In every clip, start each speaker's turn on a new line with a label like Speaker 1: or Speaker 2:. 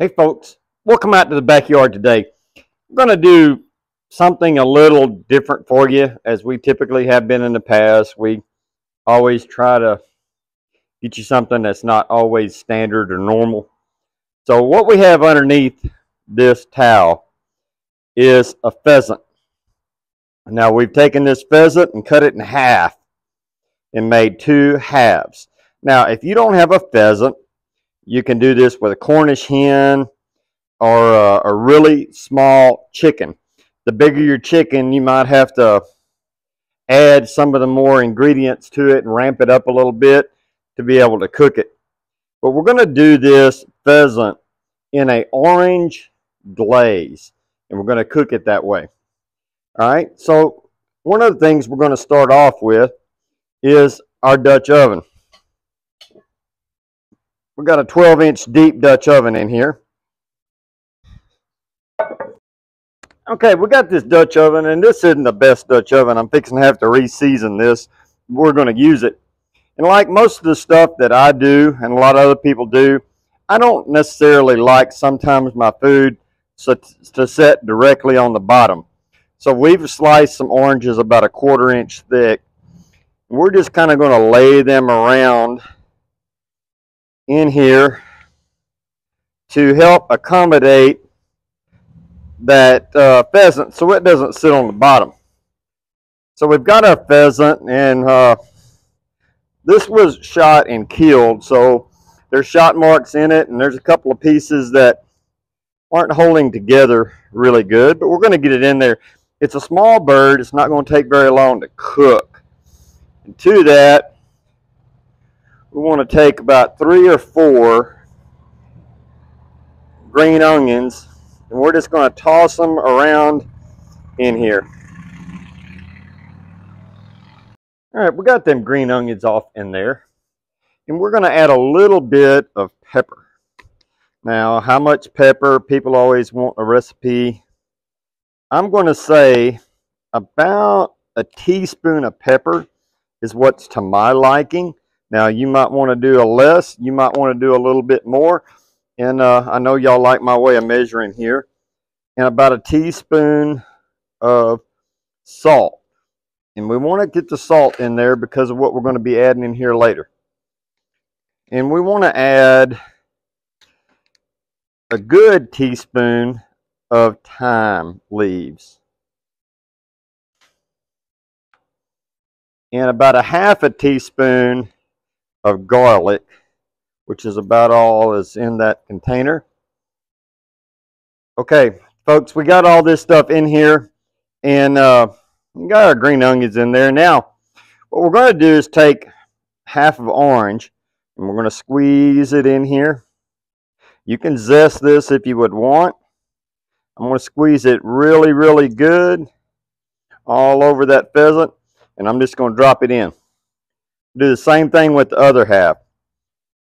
Speaker 1: Hey folks, welcome out to the backyard today. We're going to do something a little different for you as we typically have been in the past. We always try to get you something that's not always standard or normal. So what we have underneath this towel is a pheasant. Now we've taken this pheasant and cut it in half and made two halves. Now if you don't have a pheasant, you can do this with a Cornish hen or a really small chicken. The bigger your chicken, you might have to add some of the more ingredients to it and ramp it up a little bit to be able to cook it. But we're going to do this pheasant in an orange glaze, and we're going to cook it that way. All right, so one of the things we're going to start off with is our Dutch oven. We've got a 12-inch deep Dutch oven in here. Okay, we got this Dutch oven, and this isn't the best Dutch oven. I'm fixing to have to re-season this. We're going to use it. And like most of the stuff that I do and a lot of other people do, I don't necessarily like sometimes my food to set directly on the bottom. So we've sliced some oranges about a 1/4 inch thick. We're just kind of going to lay them around in here to help accommodate that pheasant so it doesn't sit on the bottom. So we've got our pheasant, and this was shot and killed, so there's shot marks in it, and there's a couple of pieces that aren't holding together really good, but we're going to get it in there. It's a small bird. It's not going to take very long to cook. And to that, we want to take about 3 or 4 green onions, and we're just going to toss them around in here. All right, we got them green onions off in there, and we're going to add a little bit of pepper. Now, how much pepper? People always want a recipe. I'm going to say about a teaspoon of pepper is what's to my liking. Now, you might want to do a less. You might want to do a little bit more. And I know y'all like my way of measuring here. And about a teaspoon of salt. And we want to get the salt in there because of what we're going to be adding in here later. And we want to add a good teaspoon of thyme leaves. And about a 1/2 teaspoon of garlic, which is about all is in that container. Okay, folks, we got all this stuff in here, and we got our green onions in there. Now, what we're going to do is take 1/2 of orange, and we're going to squeeze it in here. You can zest this if you would want. I'm going to squeeze it really, really good all over that pheasant, and I'm just going to drop it in. Do the same thing with the other half.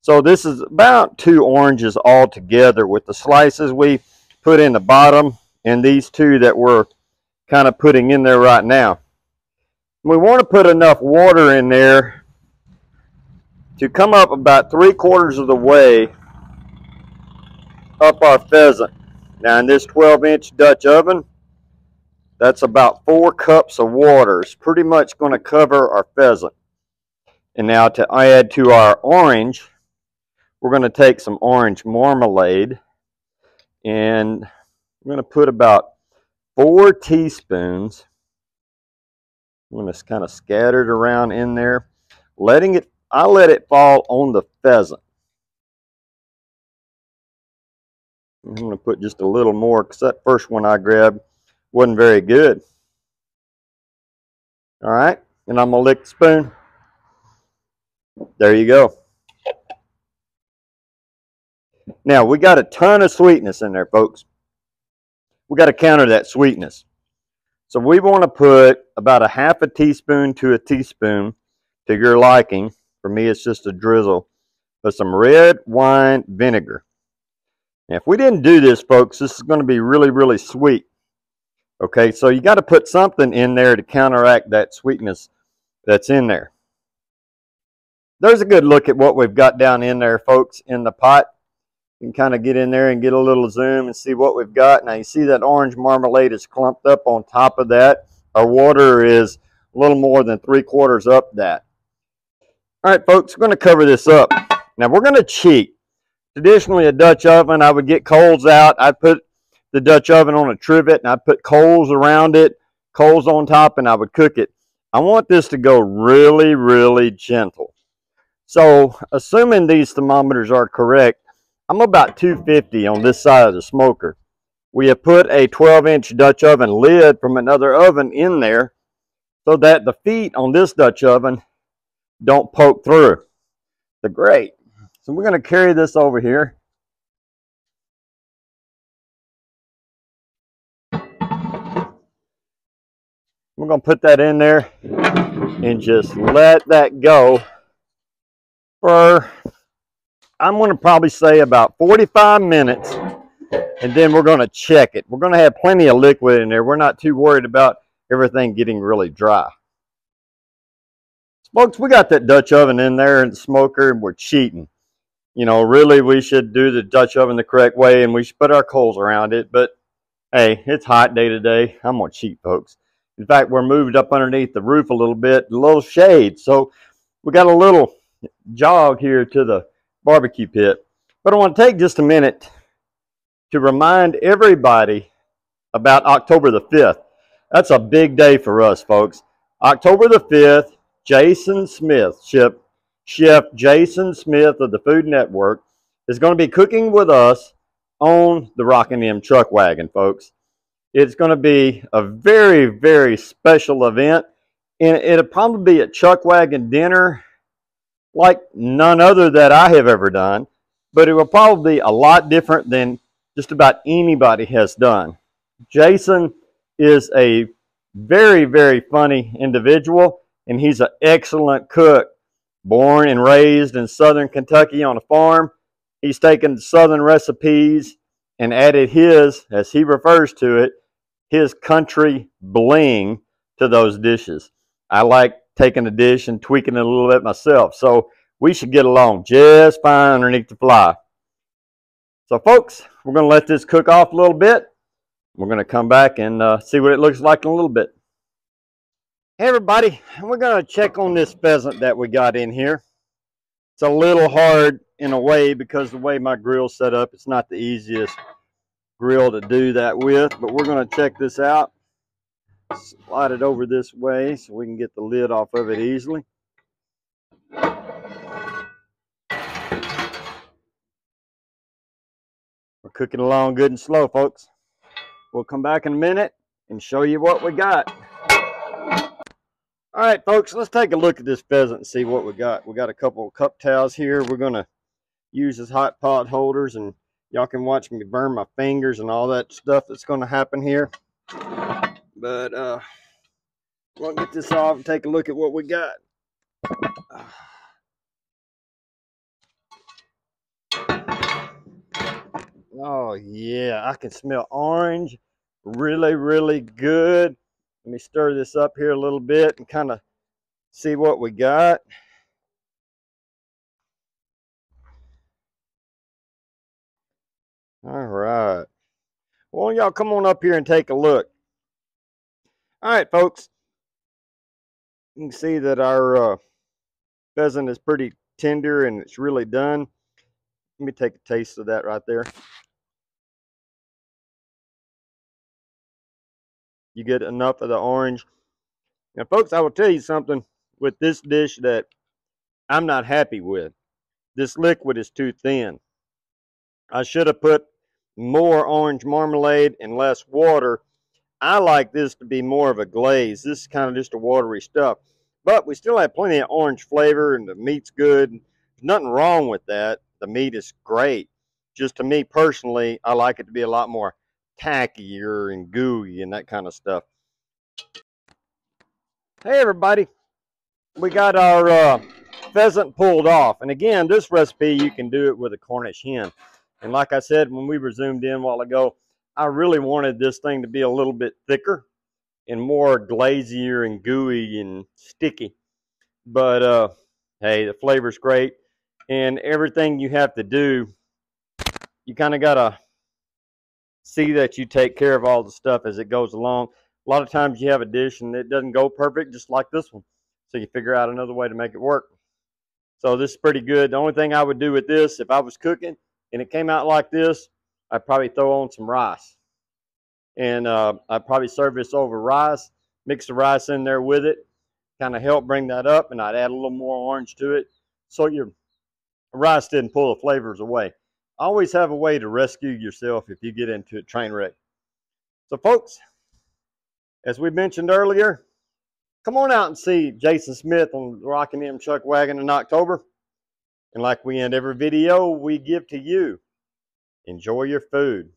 Speaker 1: So this is about 2 oranges all together with the slices we put in the bottom and these 2 that we're kind of putting in there right now. We want to put enough water in there to come up about 3/4 of the way up our pheasant. Now in this 12-inch Dutch oven, that's about 4 cups of water. It's pretty much going to cover our pheasant. And now to add to our orange, we're going to take some orange marmalade, and I'm going to put about 4 teaspoons. I'm going to kind of scatter it around in there, I let it fall on the pheasant. I'm going to put just a little more because that first one I grabbed wasn't very good. All right, and I'm going to lick the spoon. There you go. Now, we got a ton of sweetness in there, folks. We got to counter that sweetness. So we want to put about a 1/2 teaspoon to a teaspoon to your liking. For me, it's just a drizzle of some red wine vinegar. Now, if we didn't do this, folks, this is going to be really, really sweet. Okay, so you got to put something in there to counteract that sweetness that's in there. There's a good look at what we've got down in there, folks, in the pot. You can kind of get in there and get a little zoom and see what we've got. Now you see that orange marmalade is clumped up on top of that. Our water is a little more than 3/4 up that. All right, folks, we're going to cover this up. Now we're going to cheat. Traditionally, a Dutch oven, I would get coals out. I'd put the Dutch oven on a trivet and I'd put coals around it, coals on top, and I would cook it. I want this to go really, really gentle. So, assuming these thermometers are correct, I'm about 250 on this side of the smoker. We have put a 12-inch Dutch oven lid from another oven in there so that the feet on this Dutch oven don't poke through the grate. So we're going to carry this over here. We're going to put that in there and just let that go for, I'm going to probably say about 45 minutes, and then we're going to check it. We're going to have plenty of liquid in there. We're not too worried about everything getting really dry. Folks, we got that Dutch oven in there and the smoker, and we're cheating. You know, really we should do the Dutch oven the correct way, and we should put our coals around it, but hey, it's hot day to day. I'm going to cheat, folks. In fact, we're moved up underneath the roof a little bit, a little shade. So we got a little jog here to the barbecue pit. But I want to take just a minute to remind everybody about October the 5th. That's a big day for us, folks. October the 5th, Jason Smith, Chef Jason Smith of the Food Network, is going to be cooking with us on the Rockin' M truck wagon, folks. It's going to be a very, very special event, and it'll probably be a chuck wagon dinner like none other that I have ever done, but it will probably be a lot different than just about anybody has done. Jason is a very, very funny individual, and he's an excellent cook. Born and raised in southern Kentucky on a farm, he's taken southern recipes and added his, as he refers to it, his country bling to those dishes. I like taking a dish and tweaking it a little bit myself, so we should get along just fine underneath the fly. So folks, we're going to let this cook off a little bit. We're going to come back and see what it looks like in a little bit. Hey everybody, we're going to check on this pheasant that we got in here. It's a little hard in a way because the way my grill's set up, it's not the easiest grill to do that with, but we're going to check this out. Slide it over this way so we can get the lid off of it easily. We're cooking along good and slow, folks. We'll come back in a minute and show you what we got. All right, folks, let's take a look at this pheasant and see what we got. We got a couple of cup towels here. We're going to use as hot pot holders, and y'all can watch me burn my fingers and all that stuff that's going to happen here. But we'll get this off and take a look at what we got. Oh, yeah, I can smell orange really, really good. Let me stir this up here a little bit and kind of see what we got. All right. Well, y'all come on up here and take a look. All right, folks. You can see that our pheasant is pretty tender and it's really done. Let me take a taste of that right there. You get enough of the orange. Now, folks, I will tell you something with this dish that I'm not happy with. This liquid is too thin. I should have put more orange marmalade and less water. I like this to be more of a glaze. This is kind of just a watery stuff. But we still have plenty of orange flavor, and the meat's good. There's nothing wrong with that. The meat is great. Just to me personally, I like it to be a lot more tackier and gooey and that kind of stuff. Hey everybody, we got our pheasant pulled off. And again, this recipe, you can do it with a Cornish hen. And like I said, when we were zoomed in a while ago, I really wanted this thing to be a little bit thicker and more glazier and gooey and sticky. But hey, the flavor's great. And everything you have to do you kind of got to see that you take care of all the stuff as it goes along. A lot of times you have a dish and it doesn't go perfect, just like this one. So you figure out another way to make it work. So this is pretty good. The only thing I would do with this, if I was cooking and it came out like this, I'd probably throw on some rice. And I'd probably serve this over rice, mix the rice in there with it, kind of help bring that up, and I'd add a little more orange to it so your rice didn't pull the flavors away. Always have a way to rescue yourself if you get into a train wreck. So folks, as we mentioned earlier, come on out and see Jason Smith on the Rockin' M Chuck Wagon in October. And like we end every video we give to you, enjoy your food.